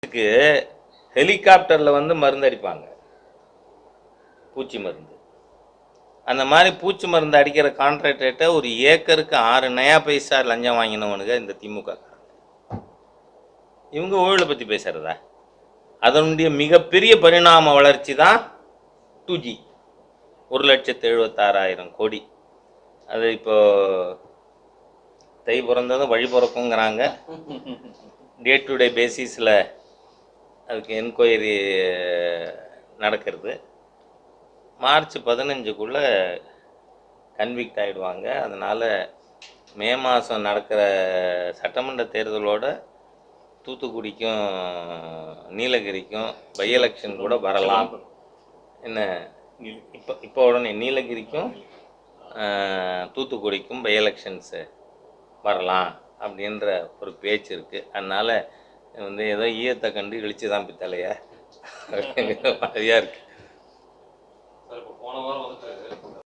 வீட்டுக்கு ஹெலிகாப்டரில் வந்து மருந்து அடிப்பாங்க, பூச்சி மருந்து. அந்த மாதிரி பூச்சி மருந்து அடிக்கிற கான்ட்ராக்டர்கிட்ட ஒரு ஏக்கருக்கு 6 நயா பைசா லஞ்சம் வாங்கினவனுங்க இந்த திமுக. இவங்க ஊழலை பற்றி பேசுகிறதா? அதனுடைய மிகப்பெரிய பரிணாம வளர்ச்சி தான் 2G, 1,76,000 கோடி. அது இப்போ தை பிறந்ததும் வழி பிறக்குங்கிறாங்க. டே டு டே பேசிஸில் அதுக்கு என்கொயரி நடக்கிறது. மார்ச் 15க்குள்ளே கன்விக்ட் ஆகிடுவாங்க. அதனால் மே மாதம் நடக்கிற சட்டமன்ற தேர்தலோட தூத்துக்குடிக்கும் நீலகிரிக்கும் பை எலெக்ஷன் கூட வரலாம். என்ன இப்போ உடனே நீலகிரிக்கும் தூத்துக்குடிக்கும் பை எலெக்ஷன்ஸு வரலாம் அப்படின்ற ஒரு பேச்சு இருக்குது. அதனால் வந்து ஏதோ ஈயத்தை கண்டு இழிச்சு தான் பித்தலையா மாதிரியாக இருக்குது.